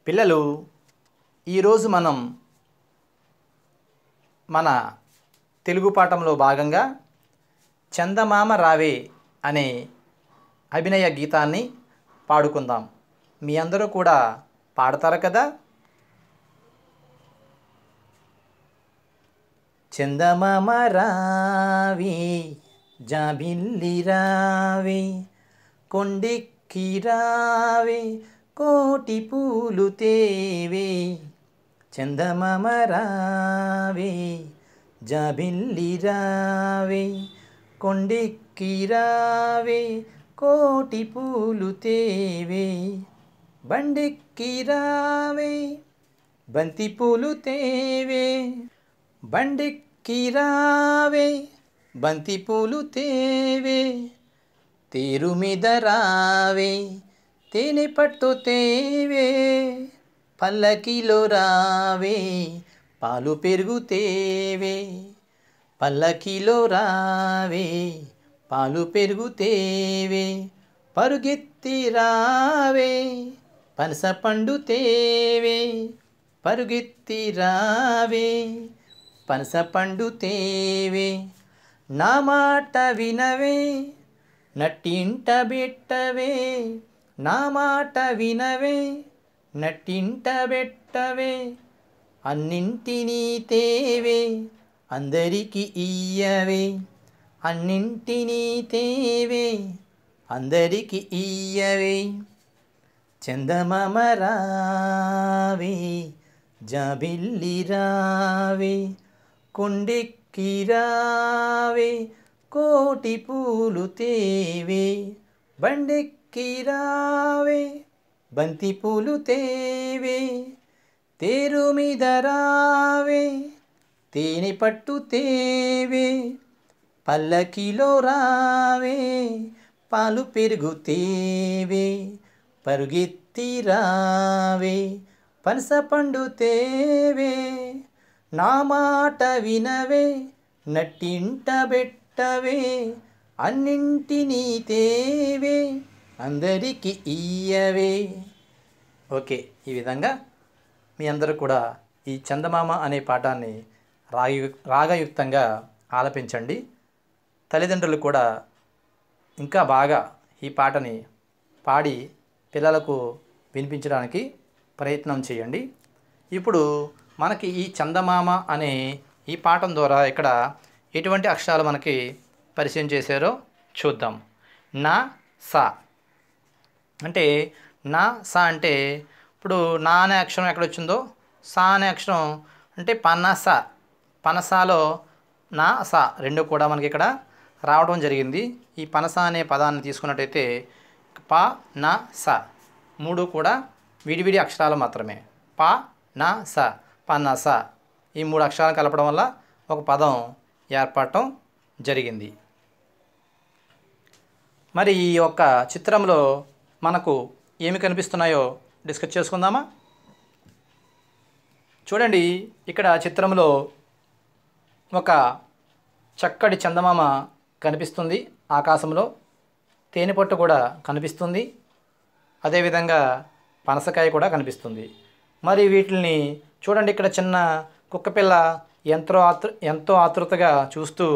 పిల్లలు, ఈరోజు మనం మన తెలుగు పాఠంలో భాగంగా చందమామ రావే అనే అభినయ గీతాన్ని పాడుకుందాం. మీ అందరూ కూడా పాడతారు కదా? చందమామ రావే, జాబిల్లి రావే, కొండెక్కి రావే, కోటి పూలు తేవే. చందమామ రావే, జాబిల్లి రావే, కొండెక్కి రావే, కోటి పూలు తేవే. బండెక్కి రావే, బంతి పూలు తేవే. బండెక్కి రావే, బంతి పూలు తేవే. తేరు మీద రావే, తేనె పట్టు తేవే. పల్లకిలో రావే, పాలు పెరుగు తేవే. పల్లకిలో రావే, పాలు పెరుగు తేవే. పరుగెత్తి రావే, పనస పండు తేవే. పరుగెత్తి రావే, పనస పండు తేవే. నా మాట వినవే, నట్టింట బెట్టవే. నా మాట వినవే, నట్టింట బెట్టవే. అన్నింటినీ తేవే, అందరికి ఇయ్యవే. అన్నింటినీ తేవే, అందరికి ఇయ్యవే. చందమామ రావే, జాబిల్లి రావే, కొండెక్కి రావే, కోటి పూలు తేవే. బండెక్కి రావే, బంతి పూలు తేవే. తేరు మీద రావే, తేనె పట్టు తేవే. పల్లకిలో రావే, పాలు పెరుగు తేవే. పరుగెత్తి రావే, పనస పండు తేవే. నా మాట వినవే, నట్టింట బెట్టవే. అన్నింటినీ తేవే, అందరికి ఇయ్యవే. ఓకే, ఈ విధంగా మీ అందరూ కూడా ఈ చందమామ అనే పాఠాన్ని రాగయుక్తంగా ఆలపించండి. తల్లిదండ్రులు కూడా ఇంకా బాగా ఈ పాటని పాడి పిల్లలకు వినిపించడానికి ప్రయత్నం చేయండి. ఇప్పుడు మనకి ఈ చందమామ అనే ఈ పాఠం ద్వారా ఇక్కడ ఎటువంటి అక్షరాలు మనకి పరిచయం చేశారో చూద్దాం. నా సా అంటే నా సా అంటే ఇప్పుడు నా అనే అక్షరం ఎక్కడ వచ్చిందో సా అనే అక్షరం అంటే పనస. పనసాలో నా సా రెండు కూడా మనకి ఇక్కడ రావడం జరిగింది. ఈ పనస అనే పదాన్ని తీసుకున్నట్టయితే ప నా స మూడు కూడా విడివిడి అక్షరాలు మాత్రమే. ప నా స పనస ఈ మూడు అక్షరాలు కలపడం వల్ల ఒక పదం ఏర్పడటం జరిగింది. మరి ఈ యొక్క చిత్రంలో మనకు ఏమి కనిపిస్తున్నాయో డిస్కస్ చేసుకుందామా? చూడండి, ఇక్కడ చిత్రంలో ఒక చక్కటి చందమామ కనిపిస్తుంది. ఆకాశంలో తేనెపట్టు కూడా కనిపిస్తుంది. అదేవిధంగా పనసకాయ కూడా కనిపిస్తుంది. మరి వీటిని చూడండి, ఇక్కడ చిన్న కుక్కపిల్ల ఎంతో ఆతృతగా చూస్తూ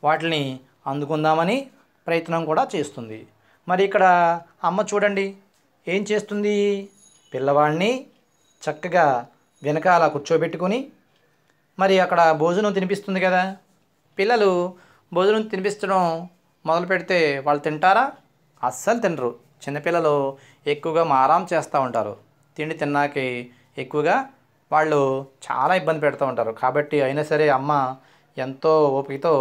వాటిని అందుకుందామని ప్రయత్నం కూడా చేస్తుంది. మరి ఇక్కడ అమ్మ చూడండి ఏం చేస్తుంది, పిల్లవాడిని చక్కగా వెనకాల కూర్చోబెట్టుకొని మరి అక్కడ భోజనం తినిపిస్తుంది కదా. పిల్లలు భోజనం తినిపించడం మొదలు పెడితే వాళ్ళు తింటారా? అస్సలు తినరు. చిన్నపిల్లలు ఎక్కువగా మారం చేస్తూ ఉంటారు. తిండి తిన్నాకే ఎక్కువగా వాళ్ళు చాలా ఇబ్బంది పెడుతూ ఉంటారు. కాబట్టి అయినా సరే అమ్మ ఎంతో ఓపికతో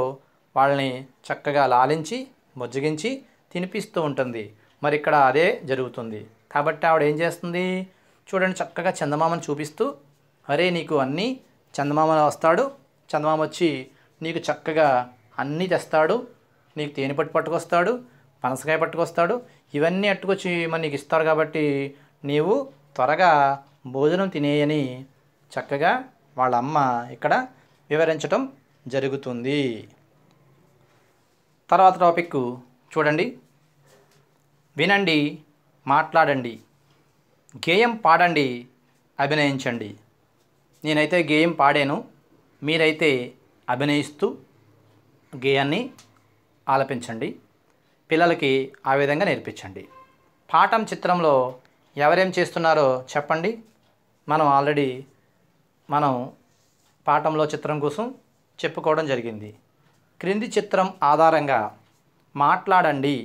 వాళ్ళని చక్కగా లాలించి బుజ్జగించి తినిపిస్తూ ఉంటుంది. మరి ఇక్కడ అదే జరుగుతుంది. కాబట్టి ఆవిడ ఏం చేస్తుంది చూడండి, చక్కగా చందమామను చూపిస్తూ, అరే నీకు అన్నీ చందమామ వస్తాడు, చందమామ వచ్చి నీకు చక్కగా అన్నీ తెస్తాడు, నీకు తేనె పట్టుకొస్తాడు, పనసకాయ పట్టుకొస్తాడు, ఇవన్నీ అట్టుకొచ్చి మరి నీకు ఇస్తాడు. కాబట్టి నీవు త్వరగా భోజనం తినేయని చక్కగా వాళ్ళ అమ్మ ఇక్కడ వివరించటం జరుగుతుంది. తర్వాత టాపిక్ చూడండి. వినండి, మాట్లాడండి, గేయం పాడండి, అభినయించండి. నేనైతే గేయం పాడాను, మీరైతే అభినయిస్తూ గేయాన్ని ఆలపించండి. పిల్లలకి ఆ విధంగా నేర్పించండి. పాఠం చిత్రంలో ఎవరేం చేస్తున్నారో చెప్పండి. మనం పాఠంలో చిత్రం కోసం చెప్పుకోవడం జరిగింది. క్రింది చిత్రం ఆధారంగా మాట్లాడండి.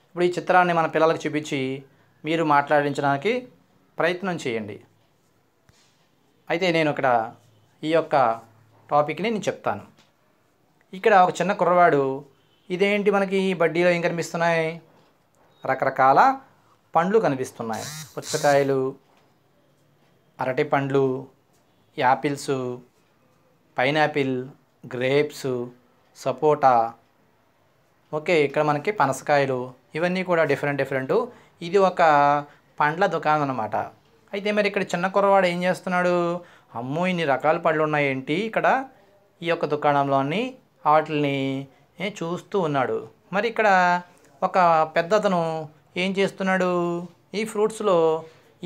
ఇప్పుడు ఈ చిత్రాన్ని మన పిల్లలకు చూపించి మీరు మాట్లాడించడానికి ప్రయత్నం చేయండి. అయితే నేను ఇక్కడ ఈ యొక్క టాపిక్ని నేను చెప్తాను. ఇక్కడ ఒక చిన్న కుర్రవాడు, ఇదేంటి మనకి ఈ బడ్డీలో ఏం కనిపిస్తున్నాయి? రకరకాల పండ్లు కనిపిస్తున్నాయి. పుచ్చకాయలు, అరటి పండ్లు, యాపిల్స్, పైనాపిల్, గ్రేప్స్, సపోటా, ఓకే, ఇక్కడ మనకి పనసకాయలు, ఇవన్నీ కూడా డిఫరెంట్. ఇది ఒక పండ్ల దుకాణం అన్నమాట. అయితే మరి ఇక్కడ చిన్న కుర్రవాడు ఏం చేస్తున్నాడు? అమ్మో, ఇన్ని రకాల పళ్ళు ఉన్నాయేంటి ఇక్కడ ఈ యొక్క దుకాణంలోని, వాటిని చూస్తూ ఉన్నాడు. మరి ఇక్కడ ఒక పెద్దతను ఏం చేస్తున్నాడు? ఈ ఫ్రూట్స్లో,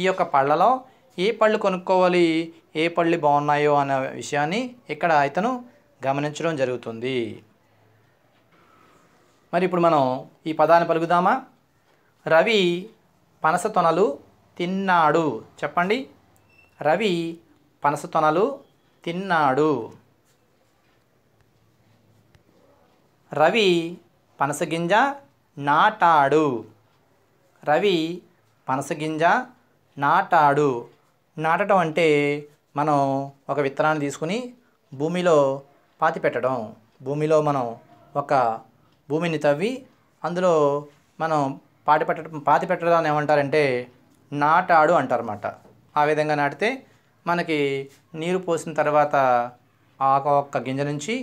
ఈ యొక్క పళ్ళలో ఏ పళ్ళు కొనుక్కోవాలి, ఏ పళ్ళు బాగున్నాయో అనే విషయాన్ని ఇక్కడ ఇతను గమనించడం జరుగుతుంది. మరి ఇప్పుడు మనం ఈ పదాన్ని పలుకుదామా? రవి పనస తొనలు తిన్నాడు. చెప్పండి. రవి పనస తొనలు తిన్నాడు. రవి పనసగింజ నాటాడు. రవి పనసగింజ నాటాడు. నాటడం అంటే మనం ఒక విత్తనాన్ని తీసుకుని భూమిలో పాతి పెట్టడం. భూమిలో మనం ఒక భూమిని తవ్వి అందులో మనం పాతి పెట్టడాన్ని ఏమంటారంటే నాటాడు అంటారన్నమాట. ఆ విధంగా నాటితే మనకి నీరు పోసిన తర్వాత ఆ ఒక్క గింజ నుంచి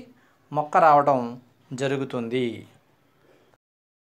మొక్క రావడం జరుగుతుంది.